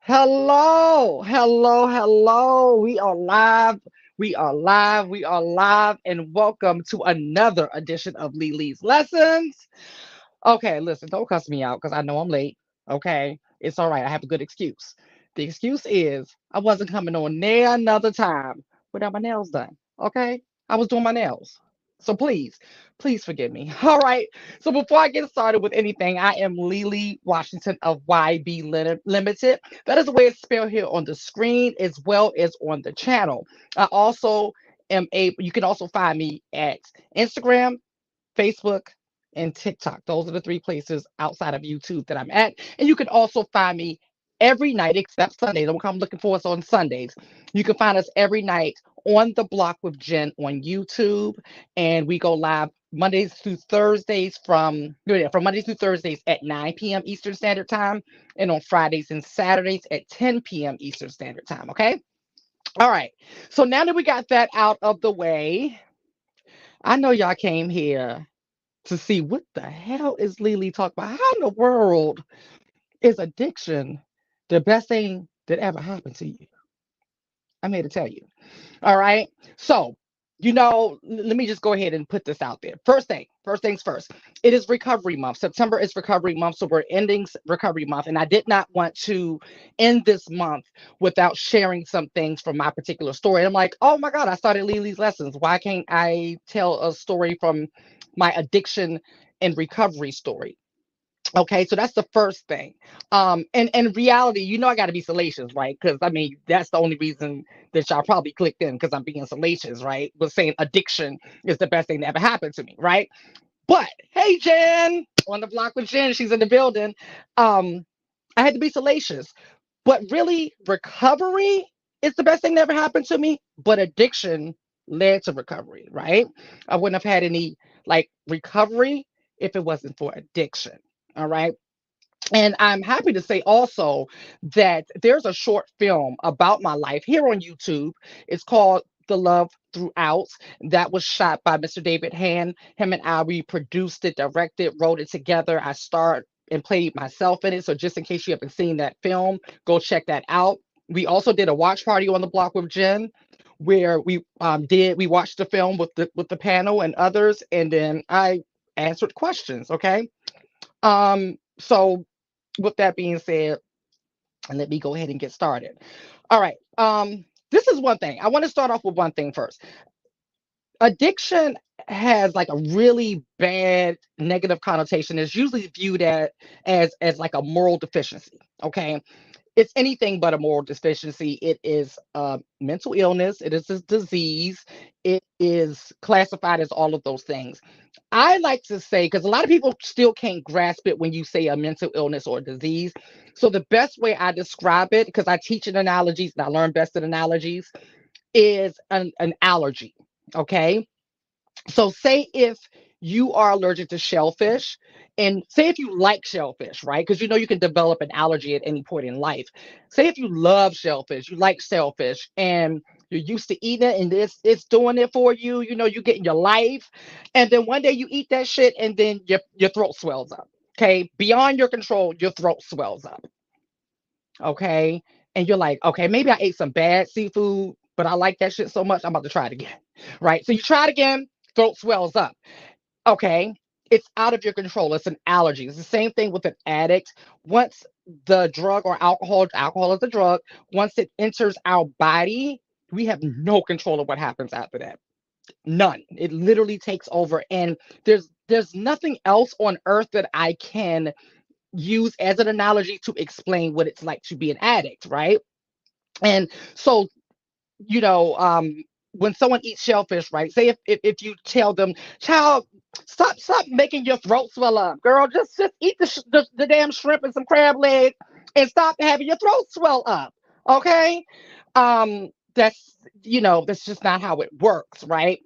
Hello, hello, hello. We are live. We are live. We are live. And welcome to another edition of Lily's Lessons. Okay, listen, don't cuss me out because I know I'm late. Okay, it's all right. I have a good excuse. The excuse is I wasn't coming on there another time without my nails done. Okay, I was doing my nails. So please forgive me. All right. So before I get started with anything, I am Lily Washington of YB Limited. That is the way it's spelled here on the screen as well as on the channel. I also am able, you can also find me at Instagram, Facebook, and TikTok. Those are the three places outside of YouTube that I'm at. And you can also find me every night except Sundays. Don't come looking for us on Sundays. You can find us every night on the Block with Jen on YouTube, and we go live Mondays through Thursdays from Mondays through Thursdays at 9 p.m. Eastern Standard Time, and on Fridays and Saturdays at 10 p.m. Eastern Standard Time. Okay. All right. So now that we got that out of the way, I know y'all came here to see what the hell is Lily talking about. How in the world is addiction the best thing that ever happened to you? I'm here to tell you. All right. So, let me just go ahead and put this out there. First things first. It is recovery month. September is recovery month. So we're ending recovery month. And I did not want to end this month without sharing some things from my particular story. And I'm like, oh my God, I started Lily's lessons. Why can't I tell a story from my addiction and recovery story? Okay, so that's the first thing. And in reality, I got to be salacious, right? Because I mean, that's the only reason that y'all probably clicked in because I'm being salacious, right? Was saying addiction is the best thing that ever happened to me, right? But hey, Jen, on the block with Jen, she's in the building. Um, I had to be salacious, but really, recovery is the best thing that ever happened to me. But addiction led to recovery, right? I wouldn't have had any like recovery if it wasn't for addiction. All right. And I'm happy to say also that there's a short film about my life here on YouTube. It's called The Love Throughout. That was shot by Mr. David Hand. Him and I, we produced it, directed, wrote it together. I starred and played myself in it. So just in case you haven't seen that film, go check that out. We also did a watch party on the block with Jen where we watched the film with the panel and others, and then I answered questions. Okay. So with that being said, and let me go ahead and get started. All right. This is one thing. I want to start off with one thing first. Addiction has like a really bad negative connotation. It's usually viewed as like a moral deficiency. Okay. It's anything but a moral deficiency. It is mental illness. It is a disease. It is classified as all of those things. I like to say, because a lot of people still can't grasp it when you say a mental illness or disease. So the best way I describe it, because I teach in analogies and I learn best in analogies, is an allergy. Okay. So say if you are allergic to shellfish, and say if you like shellfish, right? Because you can develop an allergy at any point in life. Say if you love shellfish, you like shellfish, and you're used to eating it, and it's doing it for you. You get in your life, and then one day you eat that shit, and then your throat swells up. Okay, beyond your control, your throat swells up. Okay, and you're like, okay, maybe I ate some bad seafood, but I like that shit so much, I'm about to try it again. Right? So you try it again, throat swells up. Okay, it's out of your control. It's an allergy. It's the same thing with an addict. Once the drug or alcohol is a drug, once it enters our body, we have no control of what happens after that. None. It literally takes over. And there's nothing else on earth that I can use as an analogy to explain what it's like to be an addict, right? And so you know, when someone eats shellfish, right? Say if you tell them, child, stop making your throat swell up, girl, just eat the damn shrimp and some crab leg, and stop having your throat swell up, okay? That's just not how it works, right?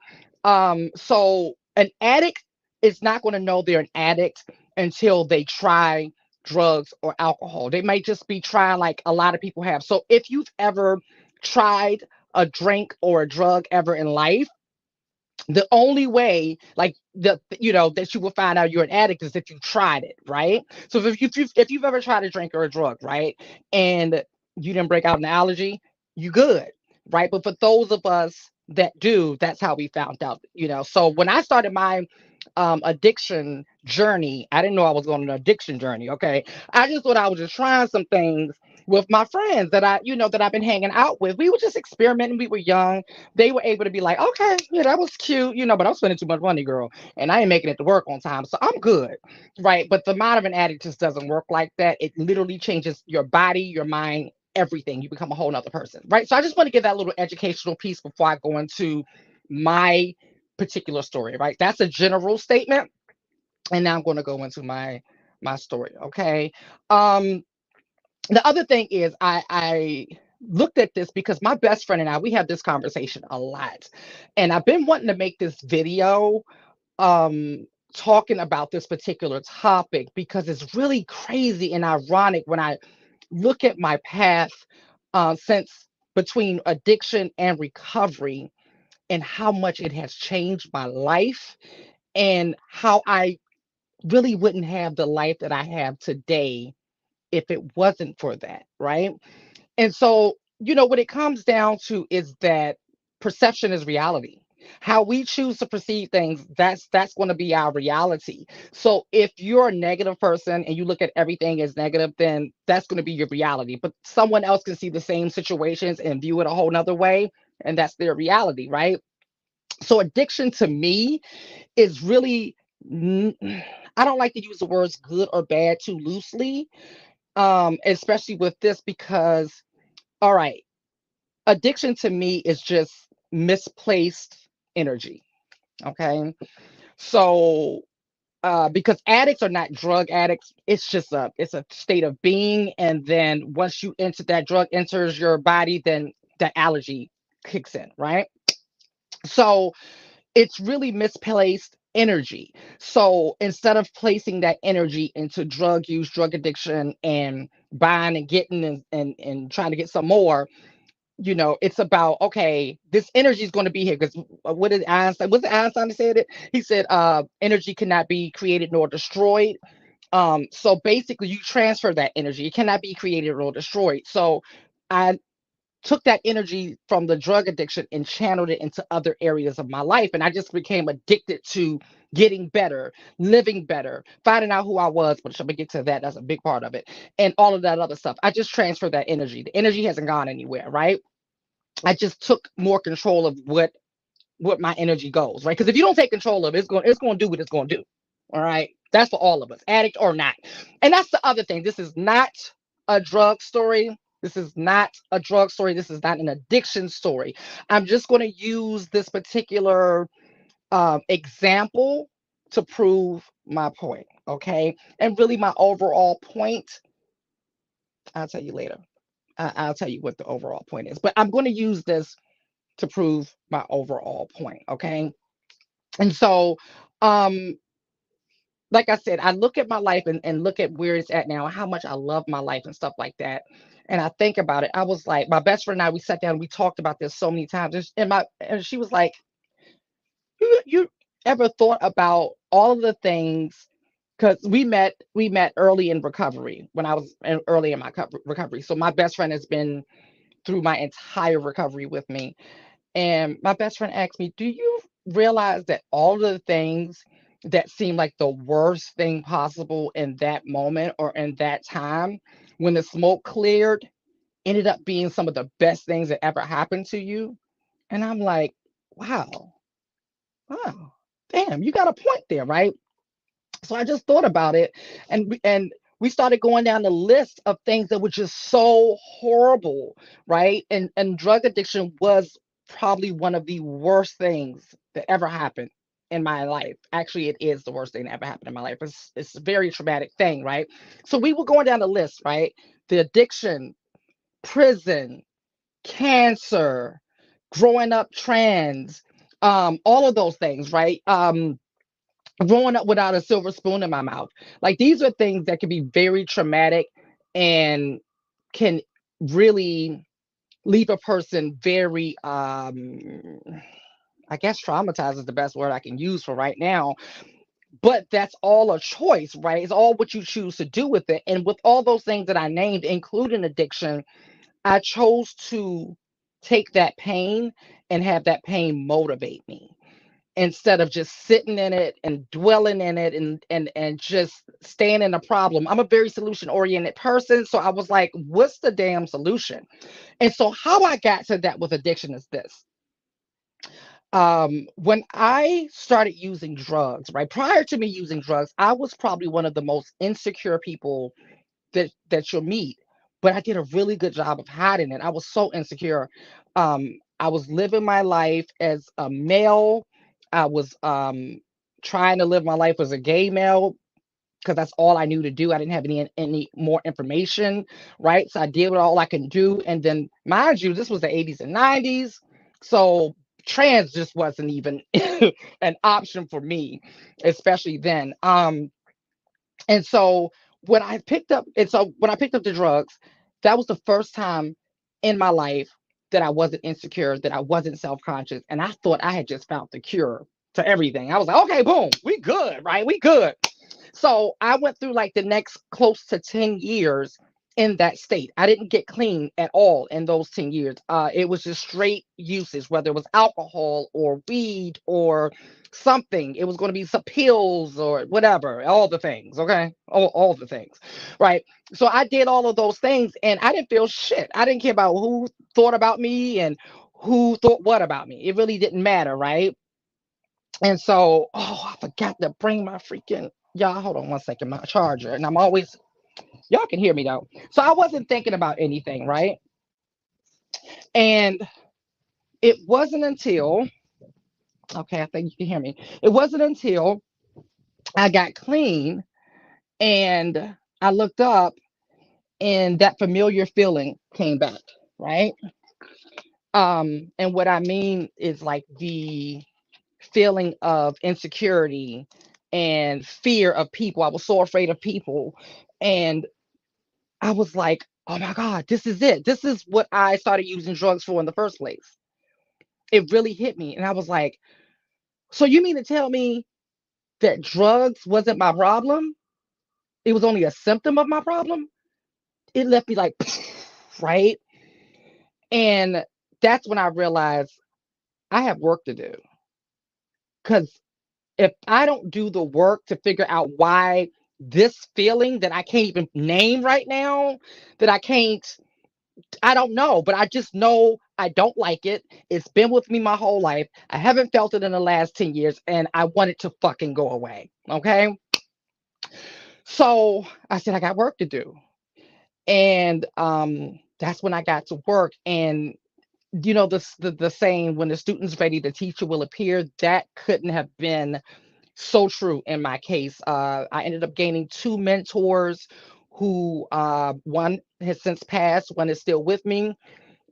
So an addict is not going to know they're an addict until they try drugs or alcohol. They might just be trying like a lot of people have. So if you've ever tried a drink or a drug ever in life, the only way like that you will find out you're an addict is if you tried it, right? So if you've ever tried a drink or a drug, right, and you didn't break out an allergy, you good, right? But for those of us that do, that's how we found out, you know. So when I started my addiction journey, I didn't know I was going on an addiction journey. Okay, I just thought I was just trying some things with my friends that I, that I've been hanging out with. We were just experimenting. We were young. They were able to be like, okay, yeah, that was cute, but I'm spending too much money, girl, and I ain't making it to work on time, so I'm good, right? But the mind of an addict just doesn't work like that. It literally changes your body, your mind, everything. You become a whole nother person, right? So I just want to give that little educational piece before I go into my particular story, right? That's a general statement, and now I'm going to go into my story, okay? Um, the other thing is I looked at this because my best friend and I, we have this conversation a lot, and I've been wanting to make this video um talking about this particular topic because it's really crazy and ironic when I look at my path since between addiction and recovery, and how much it has changed my life, and how I really wouldn't have the life that I have today if it wasn't for that, right? And so, what it comes down to is that perception is reality. How we choose to perceive things, that's going to be our reality. So if you're a negative person and you look at everything as negative, then that's going to be your reality. But someone else can see the same situations and view it a whole nother way, and that's their reality, right? So addiction to me is really I don't like to use the words good or bad too loosely, especially with this because, all right, addiction to me is just misplaced energy. Okay. So because addicts are not drug addicts, it's a state of being, and then once you enter that drug enters your body, then the allergy kicks in, right? So it's really misplaced energy. So instead of placing that energy into drug use, drug addiction, and buying and getting and trying to get some more, it's about, okay, this energy is going to be here because what did Einstein? Was it Einstein that said it? He said, "Energy cannot be created nor destroyed." So basically, you transfer that energy; it cannot be created or destroyed. So I took that energy from the drug addiction and channeled it into other areas of my life, and I just became addicted to getting better, living better, finding out who I was, which I'm gonna get to that. That's a big part of it, and all of that other stuff. I just transferred that energy. The energy hasn't gone anywhere, right? I just took more control of what my energy goes, right? Because if you don't take control of it, it's going to do what it's going to do. All right, that's for all of us, addict or not. And that's the other thing. This is not a drug story. This is not a drug story. This is not an addiction story. I'm just going to use this particular example to prove my point. Okay, and really my overall point. I'll tell you later. I'll tell you what the overall point is. But I'm going to use this to prove my overall point. Okay. And so, um, like I said, I look at my life and look at where it's at now, how much I love my life and stuff like that. And I think about it. I was like, my best friend and I, we sat down, we talked about this so many times. And she was like, you ever thought about all of the things? Because we met early in recovery when I was early in my recovery. So my best friend has been through my entire recovery with me. And my best friend asked me, "Do you realize that all of the things that seem like the worst thing possible in that moment or in that time, when the smoke cleared, ended up being some of the best things that ever happened to you?" And I'm like, wow, wow, damn, you got a point there, right? So I just thought about it, and we started going down the list of things that were just so horrible, right? And drug addiction was probably one of the worst things that ever happened in my life. Actually, it is the worst thing that ever happened in my life. It's a very traumatic thing, right? So we were going down the list, right? The addiction, prison, cancer, growing up trans, all of those things, right? Growing up without a silver spoon in my mouth. Like these are things that can be very traumatic and can really leave a person very I guess traumatized is the best word I can use for right now. But that's all a choice, right? It's all what you choose to do with it. And with all those things that I named, including addiction, I chose to take that pain and have that pain motivate me instead of just sitting in it and dwelling in it and just staying in the problem. I'm a very solution oriented person, so I was like, what's the damn solution? And so how I got to that with addiction is this. When I started using drugs, right prior to me using drugs, I was probably one of the most insecure people that you'll meet, but I did a really good job of hiding it. I was so insecure. I was living my life as a male. I was trying to live my life as a gay male because that's all I knew to do. I didn't have any more information, right? So I did what all I can do. And then, mind you, this was the 80s and 90s, so trans just wasn't even an option for me, especially then. And so when I picked up the drugs, that was the first time in my life that I wasn't insecure, that I wasn't self-conscious, and I thought I had just found the cure to everything. I was like, okay, boom, we good, right? We good. So I went through like the next close to 10 years in that state. I didn't get clean at all in those 10 years. It was just straight usage, whether it was alcohol or weed or something. It was going to be some pills or whatever, all the things, okay? All the things, right? So I did all of those things and I didn't feel shit. I didn't care about who thought about me and who thought what about me. It really didn't matter, right? And so, oh, I forgot to bring my freaking, y'all, hold on one second, my charger. And I'm always, y'all can hear me though. So I wasn't thinking about anything, right? And it wasn't until, okay, I think you can hear me. It wasn't until I got clean and I looked up and that familiar feeling came back, right? And what I mean is like the feeling of insecurity and fear of people. I was so afraid of people. And I was like, oh my God, this is it. This is what I started using drugs for in the first place. It really hit me. And I was like, so you mean to tell me that drugs wasn't my problem? It was only a symptom of my problem? It left me like, right? And that's when I realized I have work to do. Because if I don't do the work to figure out why this feeling that I can't even name right now, that I don't know, but I just know I don't like it. It's been with me my whole life. I haven't felt it in the last 10 years and I want it to fucking go away. Okay. So I said, I got work to do. And that's when I got to work. And you know, the saying, when the student's ready, the teacher will appear. That couldn't have been so true in my case. I ended up gaining two mentors who, one has since passed, one is still with me.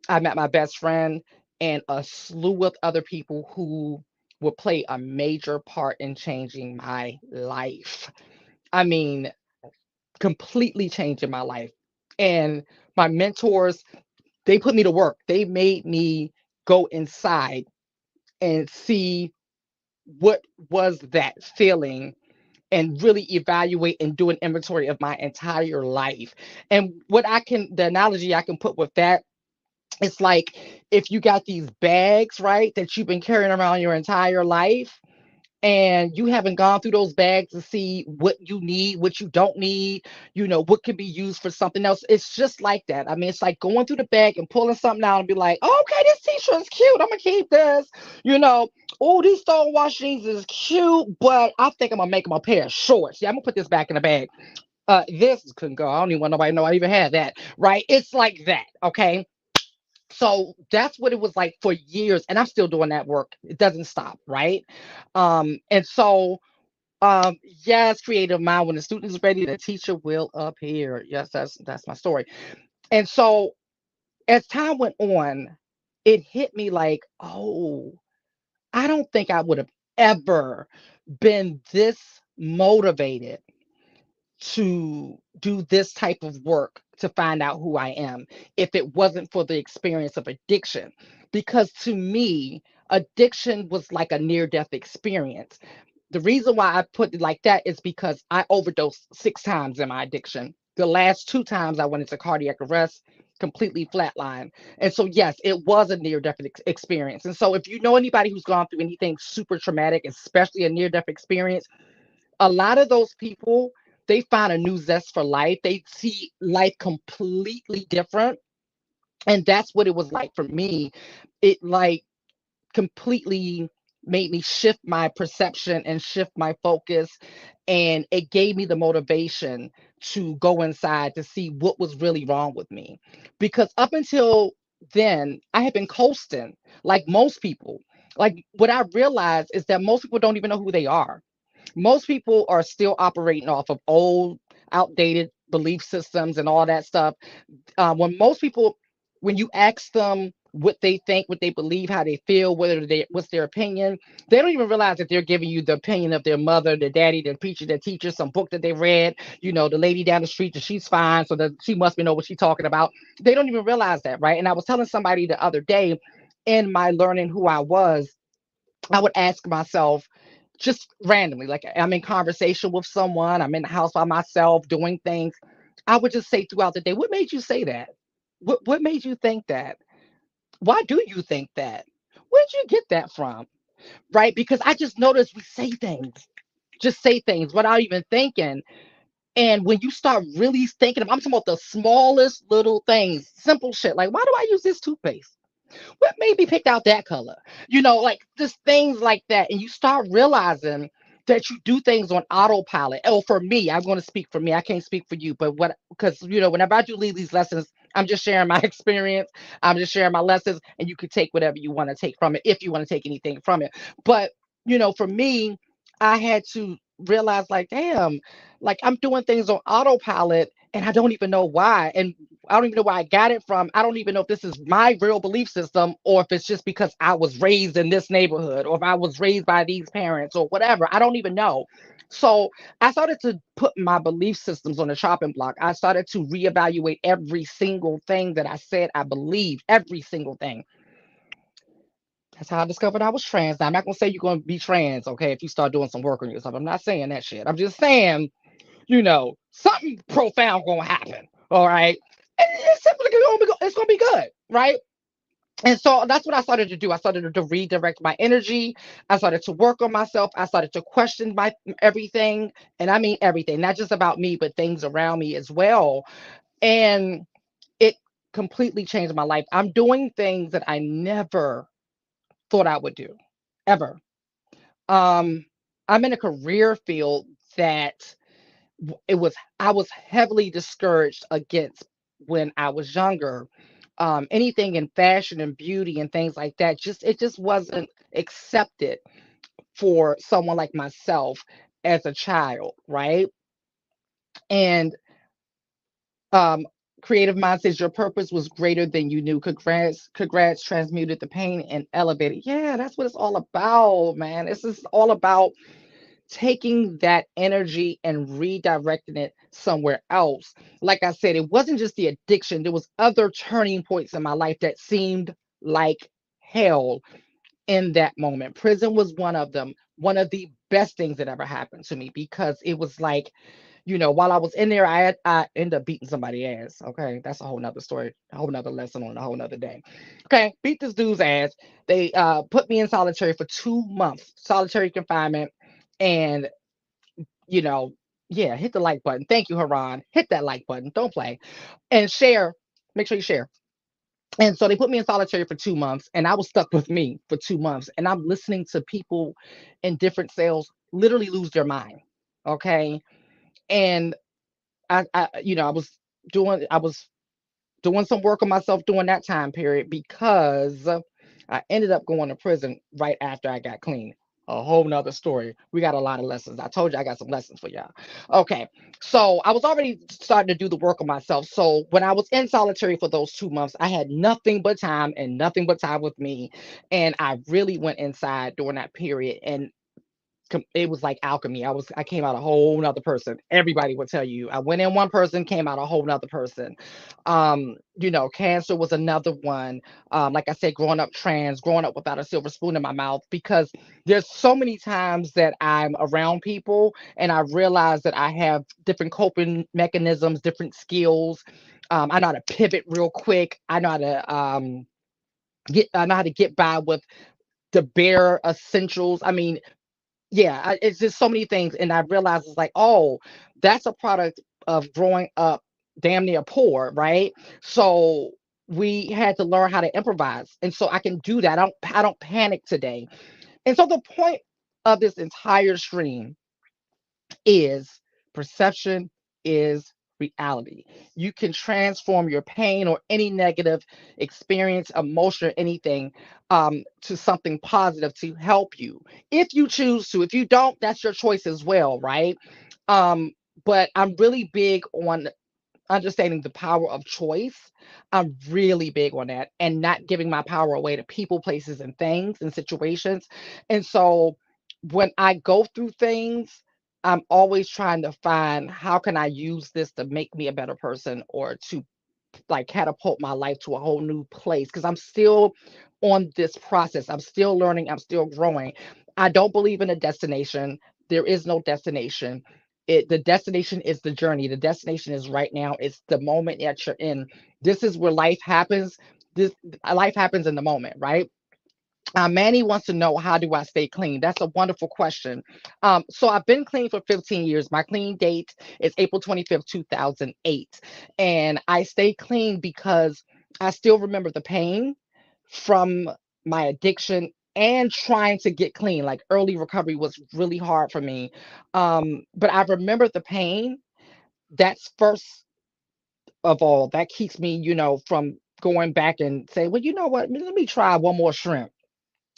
I met my best friend and a slew of other people who will play a major part in changing my life. I mean, completely changing my life. And my mentors, they put me to work. They made me go inside and see what was that feeling and really evaluate and do an inventory of my entire life. And the analogy I can put with that, it's like if you got these bags, right, that you've been carrying around your entire life, and you haven't gone through those bags to see what you need, what you don't need, what can be used for something else. It's just like that. I mean, it's like going through the bag and pulling something out and be like, oh, okay, this t-shirt is cute. I'm gonna keep this. You know, oh, these Stonewall jeans is cute, but I think I'm gonna make them a pair of shorts. Yeah, I'm gonna put this back in the bag. This couldn't go. I don't even want nobody to know I even had that. Right? It's like that. Okay, so that's what it was like for years, and I'm still doing that work. It doesn't stop, right? And so yes, creative mind. When the student is ready, the teacher will appear. Yes, that's my story. And so as time went on, it hit me like, oh, I don't think I would have ever been this motivated to do this type of work to find out who I am if it wasn't for the experience of addiction. Because to me, addiction was like a near death experience. The reason why I put it like that is because I overdosed 6 times in my addiction. The last 2 times I went into cardiac arrest. completely flatlined. And so, yes, it was a near death experience. And so, if you know anybody who's gone through anything super traumatic, especially a near death experience, a lot of those people, they find a new zest for life. They see life completely different. And that's what it was like for me. It like completely made me shift my perception and shift my focus. And it gave me the motivation to go inside to see what was really wrong with me. Because up until then, I had been coasting like most people. Like, what I realized is that most people don't even know who they are. Most people are still operating off of old, outdated belief systems and all that stuff. When most people, when you ask them what they think, what they believe, how they feel, what's their opinion, they don't even realize that they're giving you the opinion of their mother, their daddy, their preacher, their teacher, some book that they read. The lady down the street, that she's fine, so that she must be know what she's talking about. They don't even realize that, right? And I was telling somebody the other day, in my learning who I was, I would ask myself, just randomly, like I'm in conversation with someone, I'm in the house by myself doing things. I would just say throughout the day, what made you say that? What made you think that? Why do you think that? Where'd you get that from? Right? Because I just noticed we say things, just say things without even thinking. And when you start really thinking, I'm talking about the smallest little things, simple shit, like, why do I use this toothpaste? What made me pick out that color? Like just things like that. And you start realizing that you do things on autopilot. Oh, for me, I'm going to speak for me. I can't speak for you, but because, whenever I do lead these lessons, I'm just sharing my experience. I'm just sharing my lessons, and you can take whatever you want to take from it if you want to take anything from it. But, for me, I had to realize, like, damn, like I'm doing things on autopilot and I don't even know why. And I don't even know where I got it from. I don't even know if this is my real belief system or if it's just because I was raised in this neighborhood or if I was raised by these parents or whatever. I don't even know. So I started to put my belief systems on the chopping block. I started to reevaluate every single thing that I said I believed, every single thing. That's how I discovered I was trans. Now, I'm not going to say you're going to be trans, okay, if you start doing some work on yourself. I'm not saying that shit. I'm just saying, something profound gonna happen. All right. And it's simply it's gonna be good, right? And so that's what I started to do. I started to redirect my energy. I started to work on myself. I started to question my everything. And I mean everything, not just about me, but things around me as well. And it completely changed my life. I'm doing things that I never thought I would do. Ever. Um, I'm in a career field that it was I was heavily discouraged against when I was younger. Anything in fashion and beauty and things like that, it just wasn't accepted for someone like myself as a child, right? And um, creative mind says your purpose was greater than you knew. Congrats, transmuted the pain and elevated. Yeah, that's what it's all about, man. This is all about taking that energy and redirecting it somewhere else. Like I said, it wasn't just the addiction, there was other turning points in my life that seemed like hell in that moment. Prison was one of them, one of the best things that ever happened to me, because it was like, while I was in there, I ended up beating somebody's ass. Okay, that's a whole nother story, a whole nother lesson on a whole nother day. Okay, beat this dude's ass. They put me in solitary for 2 months, solitary confinement. And you know, yeah, hit the like button. Thank you, Haran. Hit that like button. Don't play. And share. Make sure you share. And so they put me in solitary for 2 months, and I was stuck with me for 2 months. And I'm listening to people in different cells literally lose their mind. Okay. And I was doing some work on myself during that time period, because I ended up going to prison right after I got clean. A whole nother story. We got a lot of lessons. I told you I got some lessons for y'all. Okay. So I was already starting to do the work on myself. So when I was in solitary for those 2 months, I had nothing but time and nothing but time with me. And I really went inside during that period. And it was like alchemy. I came out a whole nother person. Everybody would tell you. I went in one person, came out a whole nother person. Cancer was another one. Like I said, growing up trans, growing up without a silver spoon in my mouth, because there's so many times that I'm around people and I realize that I have different coping mechanisms, different skills. I know how to pivot real quick. I know how to get by with the bare essentials. I mean, yeah, it's just so many things, and I realized it's like, oh, that's a product of growing up damn near poor, right? So we had to learn how to improvise, and so I can do that. I don't panic today. And so the point of this entire stream is perception is reality. You can transform your pain or any negative experience, emotion, or anything to something positive to help you. If you choose to, if you don't, that's your choice as well, right? Um, but I'm really big on understanding the power of choice. I'm really big on that and not giving my power away to people, places, and things and situations. And so when I go through things, I'm always trying to find how can I use this to make me a better person or to like catapult my life to a whole new place because I'm still on this process. I'm still learning, I'm still growing. I don't believe in a destination. There is no destination. The destination is the journey. The destination is right now. It's the moment that you're in. This is where life happens. This life happens in the moment, right? Manny wants to know, how do I stay clean? That's a wonderful question. So I've been clean for 15 years. My clean date is April 25th, 2008. And I stay clean because I still remember the pain from my addiction and trying to get clean. Like early recovery was really hard for me. But I remember the pain. That's first of all, that keeps me, from going back and say, well, you know what? Let me try one more shrimp.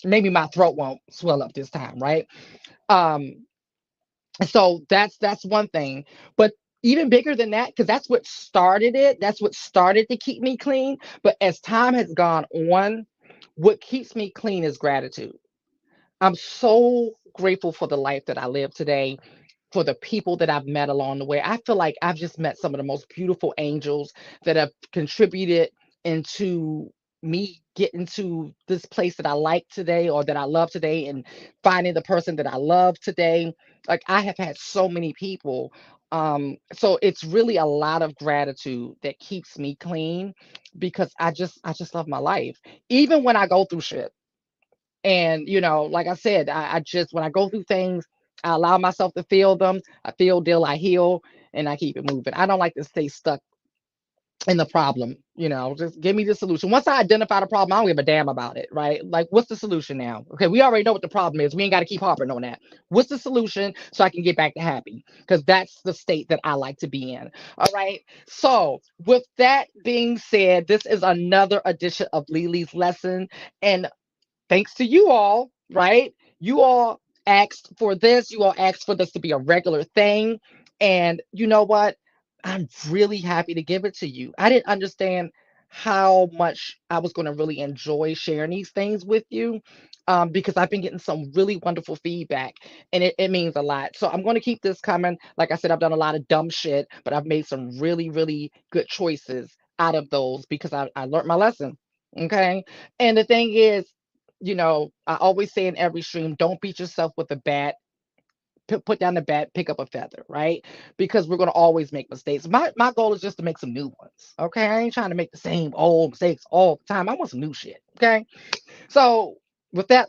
Maybe my throat won't swell up this time, right? Um, so that's one thing. But even bigger than that, because that's what started it. That's what started to keep me clean. But as time has gone on, what keeps me clean is gratitude. I'm so grateful for the life that I live today, for the people that I've met along the way. I feel like I've just met some of the most beautiful angels that have contributed into me getting to this place that I like today or that I love today and finding the person that I love today. Like I have had so many people. So it's really a lot of gratitude that keeps me clean because I just love my life. Even when I go through shit. And, like I said, I just, when I go through things, I allow myself to feel them. I feel, deal, I heal, and I keep it moving. I don't like to stay stuck in the problem. Just give me the solution. Once I identify the problem, I don't give a damn about it, right? Like, what's the solution now? Okay, we already know what the problem is. We ain't got to keep harping on that. What's the solution so I can get back to happy? Because that's the state that I like to be in. All right. So, with that being said, this is another edition of Lily's Lesson. And thanks to you all, right? You all asked for this. You all asked for this to be a regular thing. And you know what? I'm really happy to give it to you. I didn't understand how much I was going to really enjoy sharing these things with you because I've been getting some really wonderful feedback and it means a lot. So I'm going to keep this coming. Like I said, I've done a lot of dumb shit, but I've made some really, really good choices out of those because I learned my lesson. Okay. And the thing is, I always say in every stream, don't beat yourself with a bat. Put down the bat, pick up a feather, right? Because we're gonna always make mistakes. My goal is just to make some new ones. Okay, I ain't trying to make the same old mistakes all the time. I want some new shit. Okay, so with that,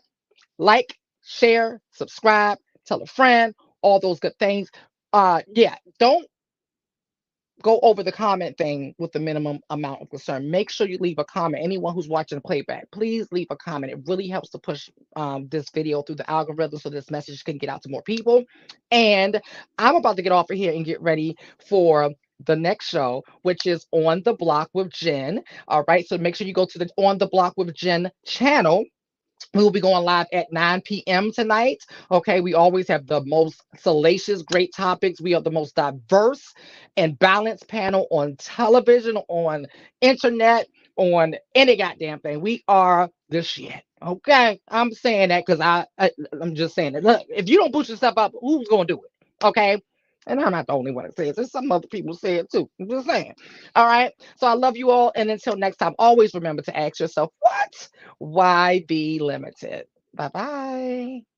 like, share, subscribe, tell a friend, all those good things. Yeah, don't go over the comment thing with the minimum amount of concern. Make sure you leave a comment. Anyone who's watching the playback, please leave a comment. It really helps to push this video through the algorithm so this message can get out to more people. And I'm about to get off of here and get ready for the next show, which is On the Block with Jen. All right, so make sure you go to the On the Block with Jen channel. We will be going live at 9 p.m. tonight. Okay, we always have the most salacious, great topics. We are the most diverse and balanced panel on television, on internet. on any goddamn thing. We are the shit. Okay, I'm saying that because I'm just saying that. Look, if you don't boost yourself up, who's gonna do it? Okay. And I'm not the only one that says it. There's some other people say it too. I'm just saying. All right. So I love you all. And until next time, always remember to ask yourself, what? Why be limited? Bye bye.